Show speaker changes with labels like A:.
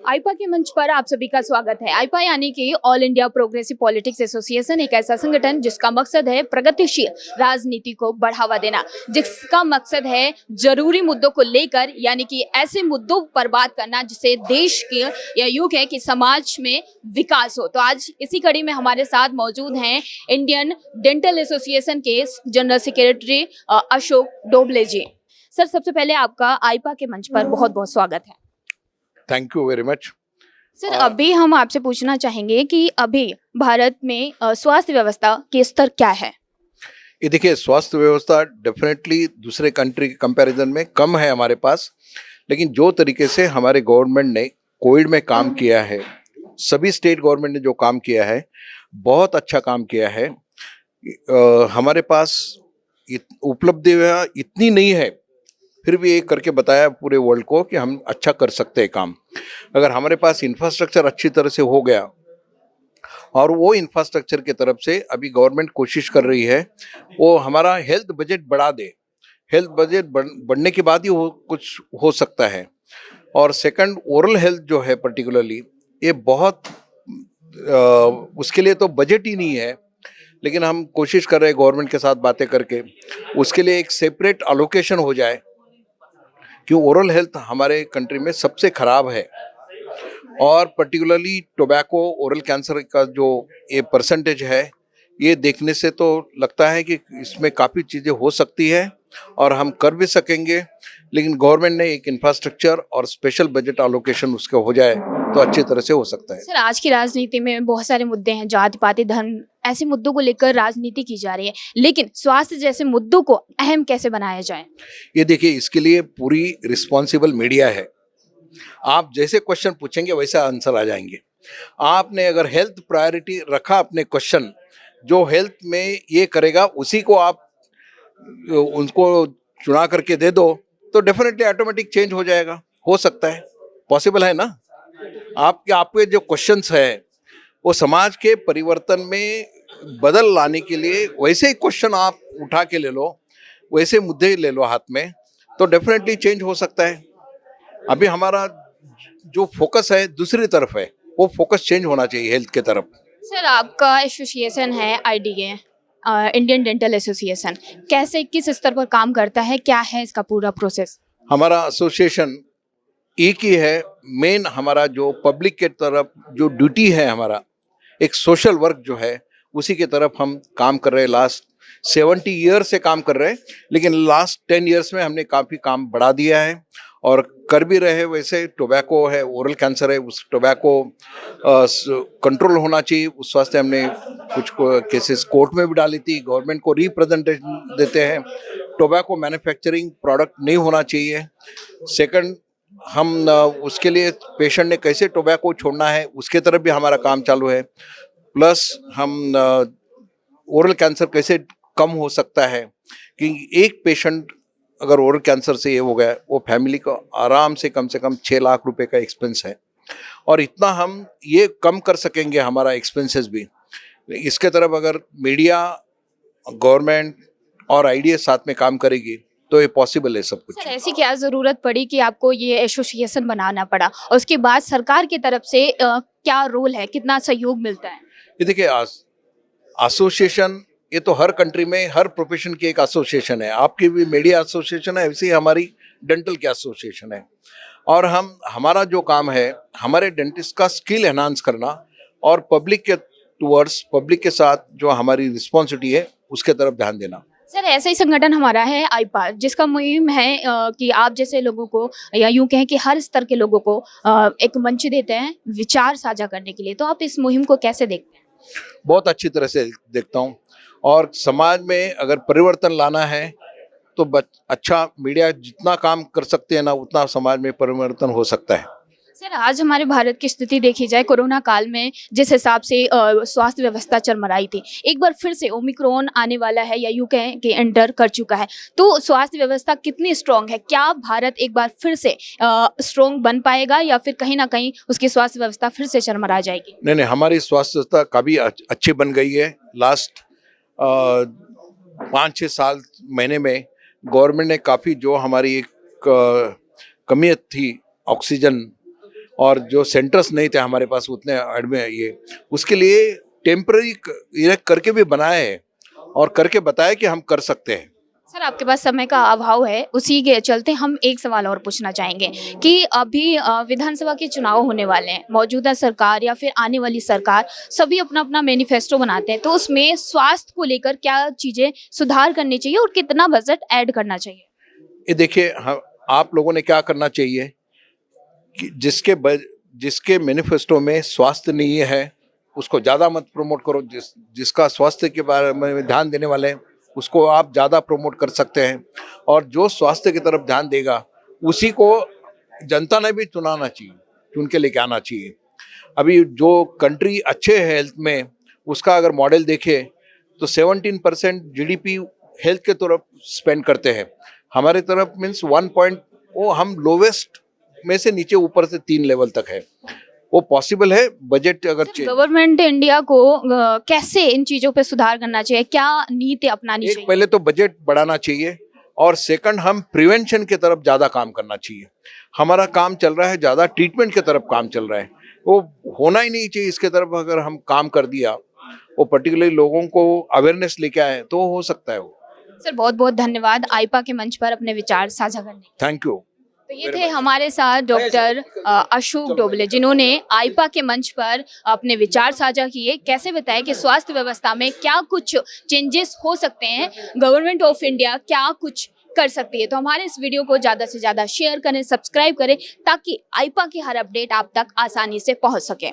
A: आईपा के मंच पर आप सभी का स्वागत है। आईपा यानी कि all India progressive politics association एक ऐसा संगठन जिसका मकसद है प्रगतिशील राजनीति को बढ़ावा देना, जिसका मकसद है जरूरी मुद्दों को लेकर यानी कि ऐसे मुद्दों पर बात करना जिससे देश के या यूं कहें कि समाज में विकास हो। तो आज इसी कड़ी में हमारे साथ मौजूद हैं इंडियन डेंटल एसोसिएशन के जनरल सेक्रेटरी अशोक डोबले जी। सर, सबसे पहले आपका आईपा के मंच पर बहुत बहुत स्वागत है।
B: Thank you very much.
A: Sir, अभी हम आपसे पूछना चाहेंगे कि अभी भारत में स्वास्थ्य व्यवस्था के स्तर क्या है?
B: ये देखिए, स्वास्थ्य व्यवस्था डेफिनेटली दूसरे कंट्री के कंपैरिजन में कम है हमारे पास, लेकिन जो तरीके से हमारे गवर्नमेंट ने कोविड में काम किया है, सभी स्टेट गवर्नमेंट ने जो काम किया है बहुत अच्छा काम किया है। हमारे पास उपलब्धियाँ इतनी नहीं है, फिर भी एक करके बताया पूरे वर्ल्ड को कि हम अच्छा कर सकते हैं काम। अगर हमारे पास इंफ्रास्ट्रक्चर अच्छी तरह से हो गया, और वो इंफ्रास्ट्रक्चर की तरफ से अभी गवर्नमेंट कोशिश कर रही है वो हमारा हेल्थ बजट बढ़ा दे। हेल्थ बजट बढ़ने के बाद ही कुछ हो सकता है। और सेकंड, ओरल हेल्थ जो है पर्टिकुलरली ये बहुत उसके लिए तो बजट ही नहीं है, लेकिन हम कोशिश कर रहे हैं गवर्नमेंट के साथ बातें करके उसके लिए एक सेपरेट अलोकेशन हो जाए, कि ओरल हेल्थ हमारे कंट्री में सबसे खराब है। और पर्टिकुलरली टोबैको ओरल कैंसर का जो ये परसेंटेज है, ये देखने से तो लगता है कि इसमें काफ़ी चीज़ें हो सकती है और हम कर भी सकेंगे, लेकिन गवर्नमेंट ने एक इंफ्रास्ट्रक्चर और स्पेशल बजट एलोकेशन उसका हो जाए तो अच्छी तरह से हो सकता है।
A: सर, आज की राजनीति में बहुत सारे मुद्दे हैं, जाति पाति धर्म, ऐसे मुद्दों को लेकर राजनीति की जा रही है, लेकिन स्वास्थ्य जैसे मुद्दों को अहम कैसे बनाया जाए?
B: ये देखिए, इसके लिए पूरी रिस्पॉन्सिबल मीडिया है। आप जैसे क्वेश्चन पूछेंगे वैसा आंसर आ जाएंगे। आपने अगर हेल्थ प्रायोरिटी रखा अपने क्वेश्चन, जो हेल्थ में ये करेगा उसी को आप उनको चुना करके दे दो, तो डेफिनेटली ऑटोमेटिक चेंज हो जाएगा। हो सकता है, पॉसिबल है ना। आपके जो क्वेश्चंस है वो समाज के परिवर्तन में बदल लाने के लिए वैसे ही क्वेश्चन आप उठा के ले लो, वैसे मुद्दे ले लो हाथ में, तो डेफिनेटली चेंज हो सकता है। अभी हमारा जो फोकस है दूसरी तरफ है, वो फोकस चेंज होना चाहिए हेल्थ के तरफ।
A: सर, आपका एसोसिएशन है आईडीए, इंडियन डेंटल एसोसिएशन, कैसे किस स्तर पर काम करता है, क्या है इसका पूरा प्रोसेस?
B: हमारा एसोसिएशन एक ही है। मेन हमारा जो पब्लिक के तरफ जो ड्यूटी है, हमारा एक सोशल वर्क जो है उसी के तरफ हम काम कर रहे हैं। लास्ट 70 ईयर से काम कर रहे हैं, लेकिन लास्ट 10 ईयर्स में हमने काफ़ी काम बढ़ा दिया है और कर भी रहे हैं। वैसे टोबैको है, ओरल कैंसर है, उस टोबैको कंट्रोल होना चाहिए, उस वास्ते हमने कुछ केसेस कोर्ट में भी डाली थी। गवर्नमेंट को रिप्रेजेंटेशन देते हैं, टोबैको मैन्युफैक्चरिंग प्रोडक्ट नहीं होना चाहिए। सेकंड, हम उसके लिए पेशेंट ने कैसे टोबैको छोड़ना है उसके तरफ भी हमारा काम चालू है। प्लस हम ओरल कैंसर कैसे कम हो सकता है, कि एक पेशेंट अगर ओरल कैंसर से ये हो गया, वो फैमिली को आराम से कम 6 लाख रुपए का एक्सपेंस है, और इतना हम ये कम कर सकेंगे हमारा एक्सपेंसेस भी। इसके तरफ अगर मीडिया, गवर्नमेंट और आईडीए साथ में काम करेगी तो ये पॉसिबल है सब कुछ।
A: सर, ऐसी क्या जरूरत पड़ी कि आपको ये एसोसिएशन बनाना पड़ा, और उसके बाद सरकार की तरफ से क्या रोल है, कितना सहयोग मिलता है?
B: ये देखिए, एसोसिएशन ये तो हर कंट्री में हर प्रोफेशन की एक एसोसिएशन है। आपकी भी मीडिया एसोसिएशन है, वैसे ही हमारी डेंटल की एसोसिएशन है। और हमारा जो काम है, हमारे डेंटिस्ट का स्किल एनहांस करना और पब्लिक के साथ जो हमारी रिस्पॉन्सिबिलिटी है उसके तरफ ध्यान देना।
A: सर, ऐसा ही संगठन हमारा है आईपा, जिसका मुहिम है कि आप जैसे लोगों को या यूं कहें कि हर स्तर के लोगों को एक मंच देते हैं विचार साझा करने के लिए। तो आप इस मुहिम को कैसे देखते हैं?
B: बहुत अच्छी तरह से देखता हूँ, और समाज में अगर परिवर्तन लाना है तो अच्छा मीडिया जितना काम कर सकते हैं ना, उतना समाज में परिवर्तन हो सकता है।
A: सर, आज हमारे भारत की स्थिति देखी जाए, कोरोना काल में जिस हिसाब से स्वास्थ्य व्यवस्था चरमराई थी, एक बार फिर से ओमिक्रॉन आने वाला है या यूं कहें कि एंटर कर चुका है, तो स्वास्थ्य व्यवस्था कितनी स्ट्रांग है? क्या भारत एक बार फिर से स्ट्रांग बन पाएगा, या फिर कहीं ना कहीं उसकी स्वास्थ्य व्यवस्था फिर से चरमरा जाएगी?
B: नहीं, हमारी स्वास्थ्य व्यवस्था काफ़ी अच्छी बन गई है। लास्ट 5-6 साल महीने में गवर्नमेंट ने काफ़ी जो हमारी एक कमियत थी ऑक्सीजन, और जो सेंटर्स नहीं थे हमारे पास उतने ये उसके लिए टेम्पररी ये करके भी बनाए हैं और करके बताया कि हम कर सकते हैं।
A: सर आपके पास समय का अभाव है, उसी के चलते हम एक सवाल और पूछना चाहेंगे कि अभी विधानसभा के चुनाव होने वाले हैं, मौजूदा सरकार या फिर आने वाली सरकार सभी अपना अपना मैनिफेस्टो बनाते हैं, तो उसमें स्वास्थ्य को लेकर क्या चीजें सुधार करनी चाहिए और कितना बजट ऐड करना चाहिए?
B: ये देखिए, हम आप लोगों ने क्या करना चाहिए कि जिसके मैनिफेस्टो में स्वास्थ्य नहीं है उसको ज़्यादा मत प्रमोट करो। जिसका स्वास्थ्य के बारे में ध्यान देने वाले हैं उसको आप ज़्यादा प्रमोट कर सकते हैं, और जो स्वास्थ्य की तरफ ध्यान देगा उसी को जनता ने भी चुनाना चाहिए, चुन के लेके आना चाहिए। अभी जो कंट्री अच्छे है हेल्थ में, उसका अगर मॉडल देखे तो 17% जीडीपी हेल्थ के तरफ स्पेंड करते हैं। हमारे तरफ मीन्स 1 पॉइंट, वो हम लोवेस्ट में से नीचे ऊपर से 3 लेवल तक है। वो पॉसिबल है बजट अगर
A: गवर्नमेंट इंडिया को कैसे इन चीजों पे सुधार करना चाहिए, क्या नीति अपनानी चाहिए?
B: पहले तो बजट बढ़ाना चाहिए, और सेकंड हम प्रिवेंशन की तरफ ज़्यादा काम करना चाहिए। हमारा काम चल रहा है ज़्यादा ट्रीटमेंट की तरफ काम चल रहा है, वो होना ही नहीं चाहिए। इसके तरफ अगर हम काम कर दिया, वो पर्टिकुलरली लोगों को अवेयरनेस लेके आए, तो हो सकता है वो।
A: सर बहुत बहुत धन्यवाद आईपा के मंच पर अपने विचार साझा करने।
B: Thank you.
A: तो ये थे हमारे साथ डॉक्टर अशोक डोबले, जिन्होंने आईपा के मंच पर अपने विचार साझा किए, कैसे बताया कि स्वास्थ्य व्यवस्था में क्या कुछ चेंजेस हो सकते हैं, गवर्नमेंट ऑफ इंडिया क्या कुछ कर सकती है। तो हमारे इस वीडियो को ज़्यादा से ज़्यादा शेयर करें, सब्सक्राइब करें, ताकि आईपा की हर अपडेट आप तक आसानी से पहुंच सके।